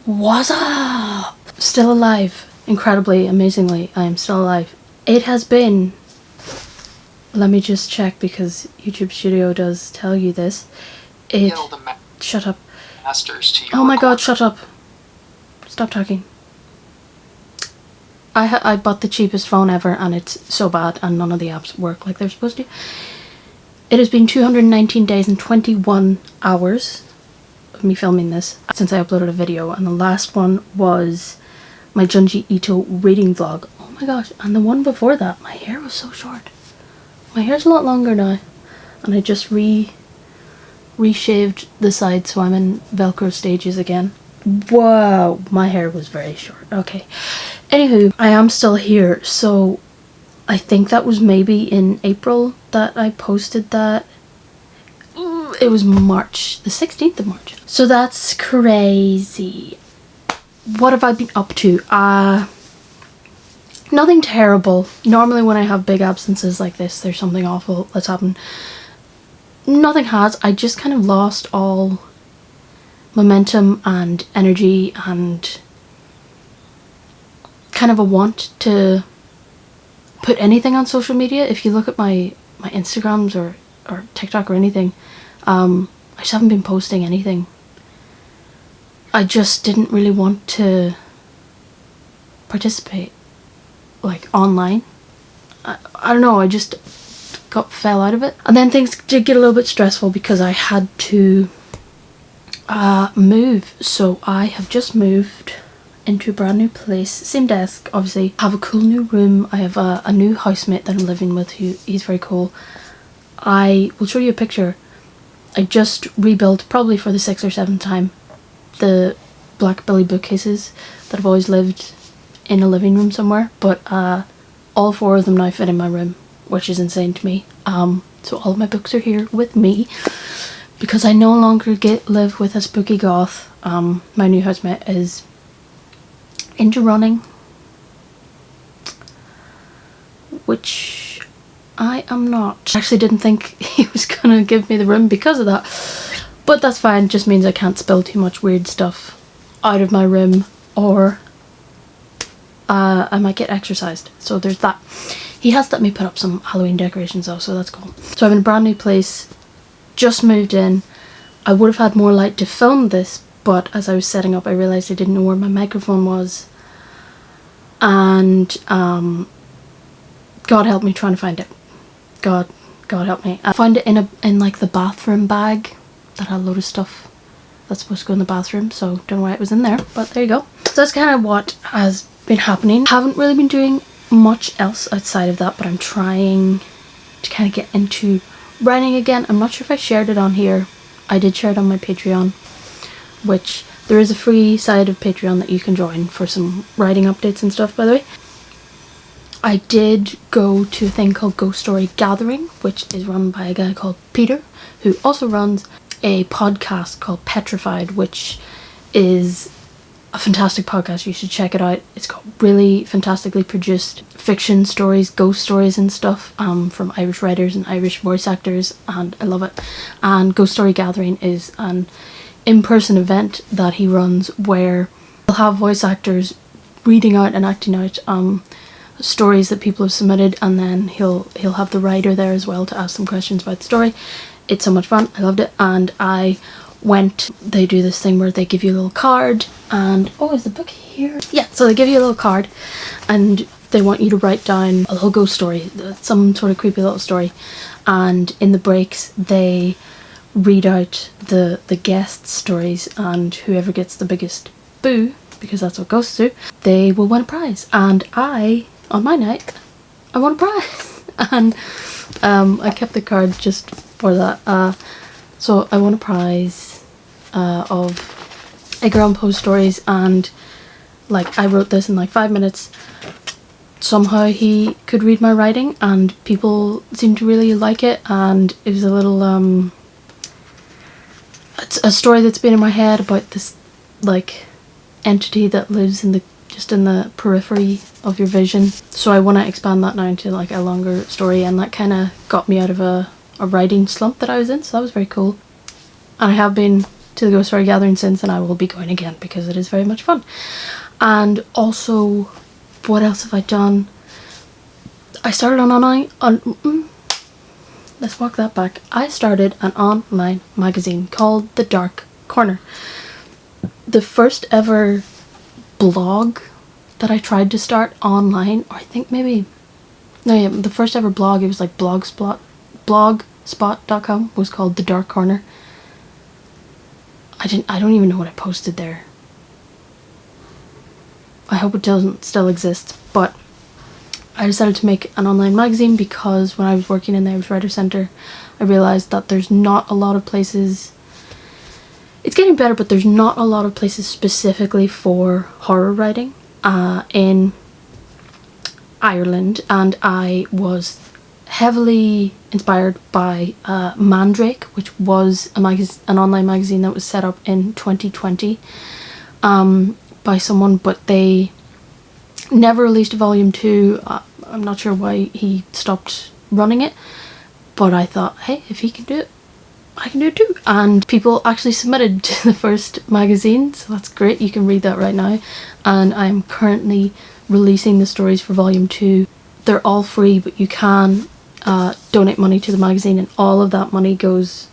What's up? Still alive. Incredibly, amazingly, I am still alive. It has been... Let me just check because YouTube Studio does tell you this. Shut up. Oh my god, shut up. Stop talking. I bought the cheapest phone ever and it's so bad and none of the apps work like they're supposed to. It has been 219 days and 21 hours of me filming this since I uploaded a video, and the last one was my Junji Ito reading vlog. Oh my gosh, and the one before that, my hair was so short. My hair's a lot longer now, and I just reshaved the side so I'm in Velcro stages again. Whoa, my hair was very short. Okay. Anywho, I am still here, so I think that was maybe in April that I posted that. It was March, the 16th of March. So that's crazy. What have I been up to? Nothing terrible. Normally when I have big absences like this, there's something awful that's happened. Nothing has. I just kind of lost all momentum and energy and kind of a want to put anything on social media. If you look at my Instagrams or TikTok or anything, I just haven't been posting anything. I just didn't really want to participate like online. I don't know, I just fell out of it. And then things did get a little bit stressful because I had to move. So I have just moved into a brand new place, same desk obviously, have a cool new room. I have a new housemate that I'm living with he's very cool. I will show you a picture. I just rebuilt, probably for the 6th or 7th time, the Black Billy bookcases that have always lived in a living room somewhere, but all 4 of them now fit in my room, which is insane to me. So all of my books are here with me because I no longer live with a spooky goth. My new housemate is into running, which I am not. I actually didn't think he was gonna give me the room because of that, but that's fine. It just means I can't spill too much weird stuff out of my room, or I might get exercised, so there's that. He has let me put up some Halloween decorations though, so that's cool. So I'm in a brand new place, just moved in. I would have had more light to film this, but as I was setting up I realised I didn't know where my microphone was, and God help me trying to find it. God help me. I found it in like the bathroom bag that had a load of stuff that's supposed to go in the bathroom, so don't know why it was in there, but there you go. So that's kind of what has been happening. Haven't really been doing much else outside of that, but I'm trying to kind of get into writing again. I'm not sure if I shared it on here. I did share it on my Patreon, which there is a free side of Patreon that you can join for some writing updates and stuff, by the way. I did go to a thing called Ghost Story Gathering, which is run by a guy called Peter, who also runs a podcast called Petrified, which is a fantastic podcast. You should check it out. It's got really fantastically produced fiction stories, ghost stories and stuff, from Irish writers and Irish voice actors, and I love it. And Ghost Story Gathering is an in-person event that he runs where he'll have voice actors reading out and acting out stories that people have submitted, and then he'll have the writer there as well to ask them questions about the story. It's so much fun. I loved it, and I went. They do this thing where they give you a little card, and oh, is the book here? Yeah, so they give you a little card and they want you to write down a little ghost story, some sort of creepy little story, and in the breaks they read out the guest stories, and whoever gets the biggest boo, because that's what ghosts do, they will win a prize. And on my night, I won a prize. And I kept the card just for that. So I won a prize of Edgar Allan Poe stories, and like I wrote this in like 5 minutes. Somehow he could read my writing and people seemed to really like it, and it was a little it's a story that's been in my head about this like entity that lives in the periphery of your vision. So I want to expand that now into like a longer story, and that kind of got me out of a writing slump that I was in, so that was very cool. And I have been to the ghost story gathering since, and I will be going again because it is very much fun. And also, what else have I done? I started let's walk that back. I started an online magazine called The Dark Corner. The first ever blog that I tried to start online, or I think maybe, no, yeah, the first ever blog, it was like blogspot.com, was called The Dark Corner. I don't even know what I posted there. I hope it doesn't still exist, but I decided to make an online magazine because when I was working in the Irish Writer Centre, I realised that there's not a lot of places. It's getting better, but there's not a lot of places specifically for horror writing in Ireland, and I was heavily inspired by Mandrake, which was an online magazine that was set up in 2020 by someone, but they never released a volume 2. I'm not sure why he stopped running it, but I thought, hey, if he can do it, I can do it too. And people actually submitted to the first magazine, so that's great. You can read that right now. And I'm currently releasing the stories for volume 2. They're all free, but you can donate money to the magazine, and all of that money goes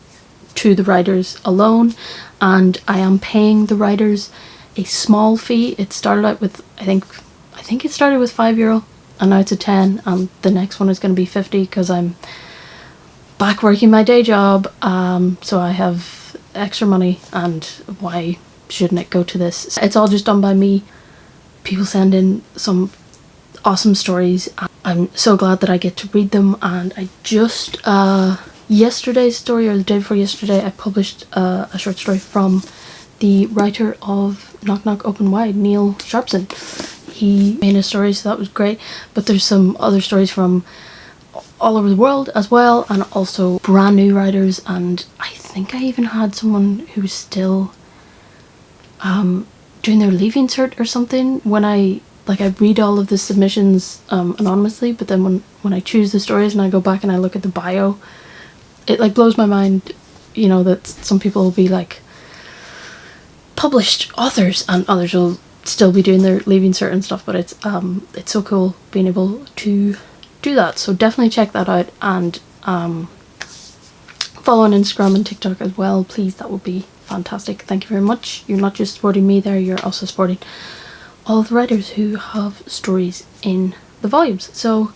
to the writers alone. And I am paying the writers a small fee. It started out with, I think it started with €5, and now it's a 10, and the next one is going to be 50 because I'm back working my day job, so I have extra money, and why shouldn't it go to this? It's all just done by me. People send in some awesome stories. I'm so glad that I get to read them, and I just yesterday's story, or the day before yesterday, I published a short story from the writer of Knock Knock Open Wide, Neil Sharpson. He made a story, so that was great, but there's some other stories from all over the world as well, and also brand new writers, and I think I even had someone who was still doing their leaving cert or something. When I read all of the submissions anonymously, but then when I choose the stories and I go back and I look at the bio, it like blows my mind, you know, that some people will be like published authors and others will still be doing their leaving cert and stuff, but it's so cool being able to do that. So definitely check that out, and follow on Instagram and TikTok as well, please. That would be fantastic. Thank you very much. You're not just supporting me there, you're also supporting all of the writers who have stories in the volumes. So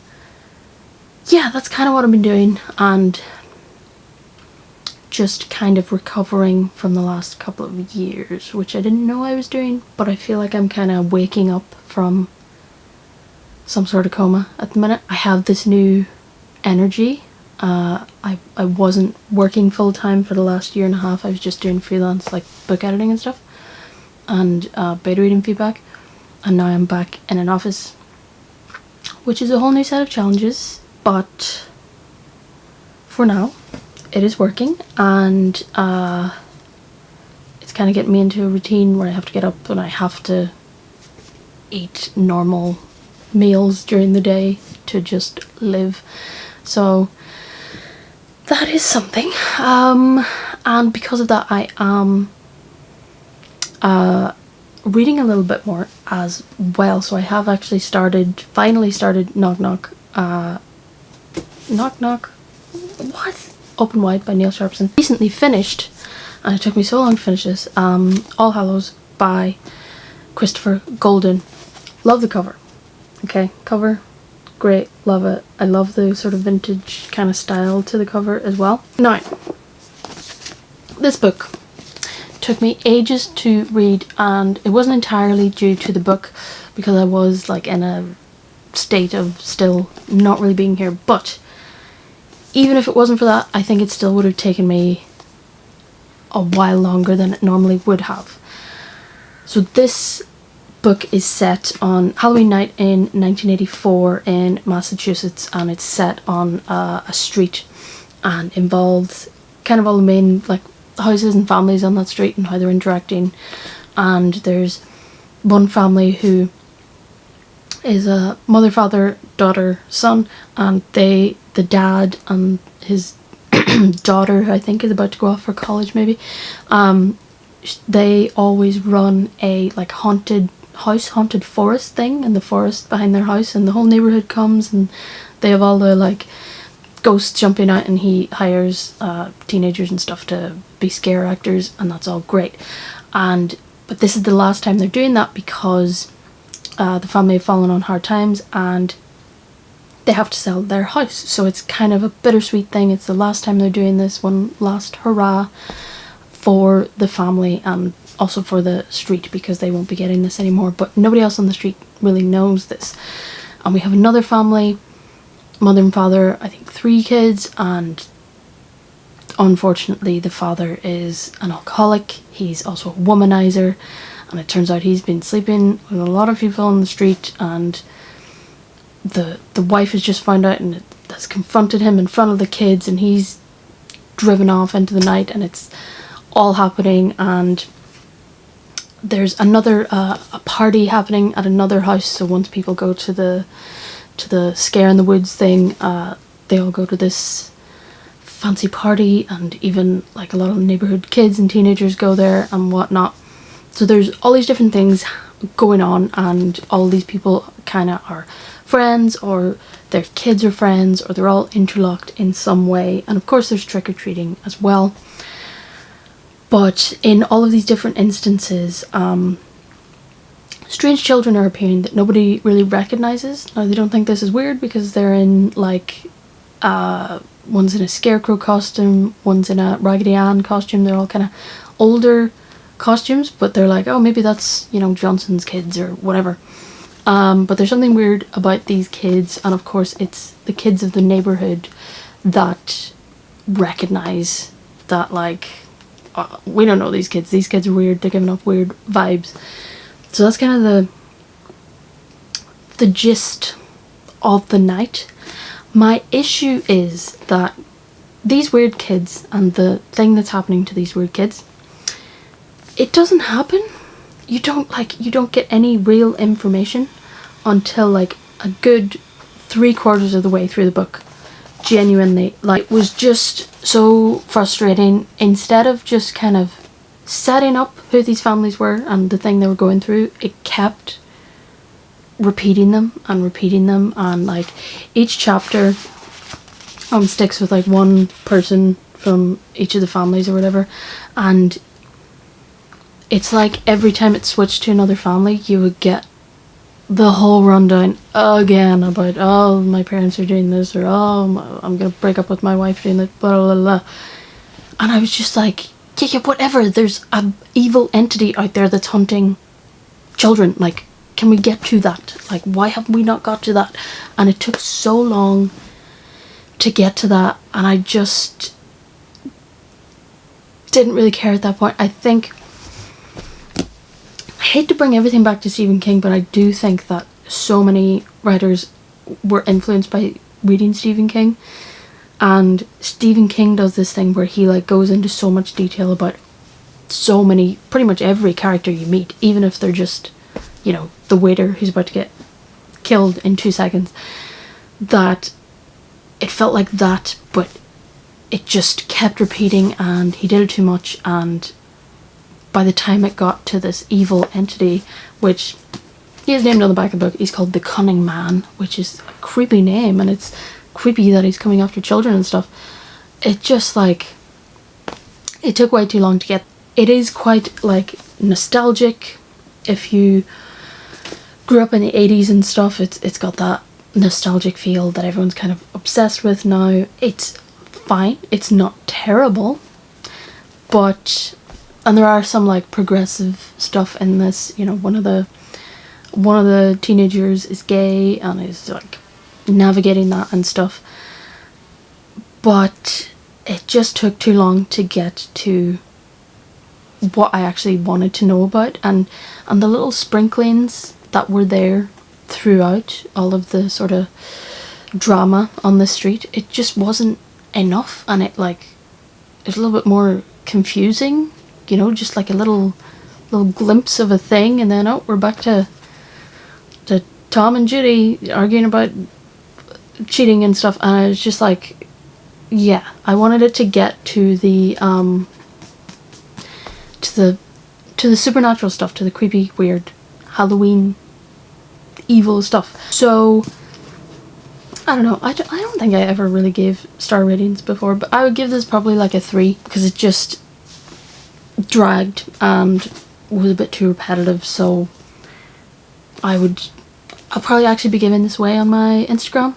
yeah, that's kind of what I've been doing, and just kind of recovering from the last couple of years, which I didn't know I was doing, but I feel like I'm kind of waking up from some sort of coma at the minute. I have this new energy. I wasn't working full-time for the last year and a half. I was just doing freelance, like book editing and stuff, and beta reading feedback, and now I'm back in an office, which is a whole new set of challenges, but for now it is working, and it's kind of getting me into a routine where I have to get up and I have to eat normal meals during the day to just live. So that is something, and because of that I am reading a little bit more as well. So I have actually finally started Knock Knock Open Wide by Neil Sharpson. Recently finished, and it took me so long to finish this, All Hallows by Christopher Golden. Love the cover. Okay, cover, great, love it. I love the sort of vintage kind of style to the cover as well. Now, this book took me ages to read, and it wasn't entirely due to the book because I was like in a state of still not really being here, but even if it wasn't for that, I think it still would have taken me a while longer than it normally would have. So this book is set on Halloween night in 1984 in Massachusetts, and it's set on a street and involves kind of all the main like houses and families on that street and how they're interacting. And there's one family who is a mother, father, daughter, son, and the dad and his daughter, who I think is about to go off for college maybe, they always run a like haunted forest thing in the forest behind their house, and the whole neighborhood comes and they have all the like ghosts jumping out, and he hires teenagers and stuff to be scare actors, and that's all great. But this is the last time they're doing that because the family have fallen on hard times and they have to sell their house. So it's kind of a bittersweet thing. It's the last time they're doing this, one last hurrah for the family and also for the street, because they won't be getting this anymore. But nobody else on the street really knows this. And we have another family, mother and father, I think 3 kids, and unfortunately the father is an alcoholic. He's also a womanizer, and it turns out he's been sleeping with a lot of people on the street, and the wife has just found out and has confronted him in front of the kids, and he's driven off into the night, and it's all happening. And there's another a party happening at another house, so once people go to the scare in the woods thing, they all go to this fancy party, and even like a lot of neighborhood kids and teenagers go there and whatnot. So there's all these different things going on, and all these people kind of are friends, or their kids are friends, or they're all interlocked in some way. And of course there's trick-or-treating as well. But in all of these different instances, strange children are appearing that nobody really recognizes. Now, they don't think this is weird because they're in like one's in a scarecrow costume, one's in a Raggedy Ann costume. They're all kind of older costumes, but they're like, oh, maybe that's, you know, Johnson's kids or whatever. But there's something weird about these kids, and of course it's the kids of the neighborhood that recognize that, like, we don't know these kids are weird, they're giving off weird vibes. So that's kind of the gist of the night. My issue is that these weird kids and the thing that's happening to these weird kids, it doesn't happen. You don't get any real information until like a good 3/4 of the way through the book. Genuinely, like, it was just so frustrating. Instead of just kind of setting up who these families were and the thing they were going through, it kept repeating them, and like each chapter sticks with like one person from each of the families or whatever, and it's like every time it switched to another family, you would get the whole rundown again about, oh, my parents are doing this, or oh, I'm gonna break up with my wife doing this, blah blah blah. And I was just like, yeah, whatever, there's an evil entity out there that's hunting children, like, can we get to that? Like, why have we not got to that? And it took so long to get to that, and I just didn't really care at that point. I think, I hate to bring everything back to Stephen King, but I do think that so many writers were influenced by reading Stephen King, and Stephen King does this thing where he like goes into so much detail about so many, pretty much every character you meet, even if they're just, you know, the waiter who's about to get killed in 2 seconds, that it felt like that, but it just kept repeating, and he did it too much. And by the time it got to this evil entity, which he is named on the back of the book, he's called the Cunning Man, which is a creepy name, and it's creepy that he's coming after children and stuff. It just, like, it took way too long to get. It is quite like nostalgic. If you grew up in the 80s and stuff, it's got that nostalgic feel that everyone's kind of obsessed with now. It's fine, it's not terrible, but, and there are some like progressive stuff in this, you know, one of the teenagers is gay and is like navigating that and stuff, but it just took too long to get to what I actually wanted to know about, and the little sprinklings that were there throughout all of the sort of drama on the street, it just wasn't enough, and it was a little bit more confusing, you know, just like a little glimpse of a thing, and then oh, we're back to Tom and Judy arguing about cheating and stuff, and I was just like, yeah, I wanted it to get to the to the supernatural stuff, to the creepy, weird, Halloween, evil stuff. So, I don't know, I don't think I ever really gave star ratings before, but I would give this probably like a 3, because it just dragged and was a bit too repetitive. So I'll probably actually be giving this away on my Instagram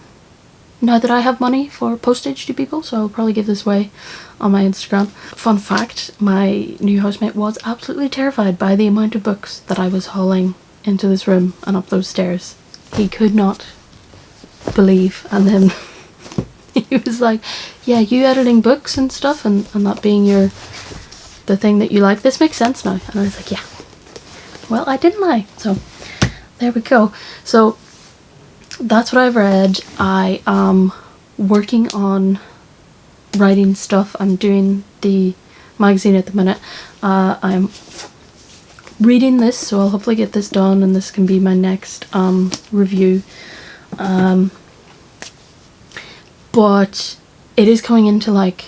now that I have money for postage to people, so I'll probably give this away on my Instagram. Fun fact, my new housemate was absolutely terrified by the amount of books that I was hauling into this room and up those stairs. He could not believe, and then he was like, yeah, you editing books and stuff and that being the thing that you like, this makes sense now. And I was like, yeah, well, I didn't lie. So there we go. So that's what I've read. I am working on writing stuff. I'm doing the magazine at the minute. I'm reading this, so I'll hopefully get this done, and this can be my next review. But it is coming into like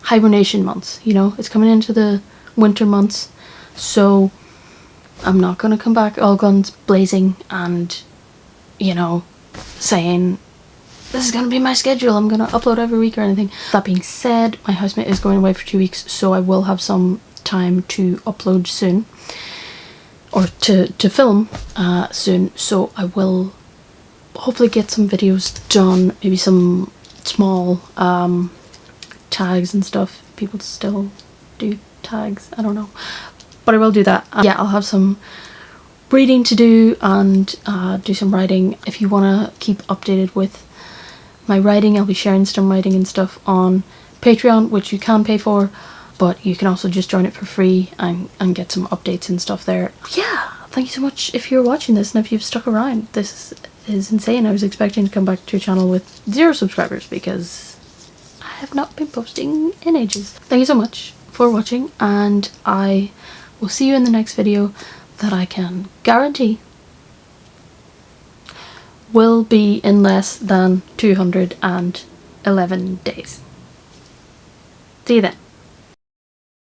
hibernation months, you know, it's coming into the winter months, so I'm not gonna come back all guns blazing and, you know, saying this is gonna be my schedule, I'm gonna upload every week or anything. That being said, my housemate is going away for 2 weeks, so I will have some time to upload soon, or to film soon, so I will hopefully get some videos done, maybe some small tags and stuff. People still do tags, I don't know, but I will do that. Yeah, I'll have some reading to do and do some writing. If you want to keep updated with my writing, I'll be sharing some writing and stuff on Patreon, which you can pay for, but you can also just join it for free and get some updates and stuff there. Yeah, thank you so much if you're watching this and if you've stuck around. This is insane. I was expecting to come back to a channel with 0 subscribers because I have not been posting in ages. Thank you so much for watching, and I will see you in the next video that I can guarantee will be in less than 211 days. See you then.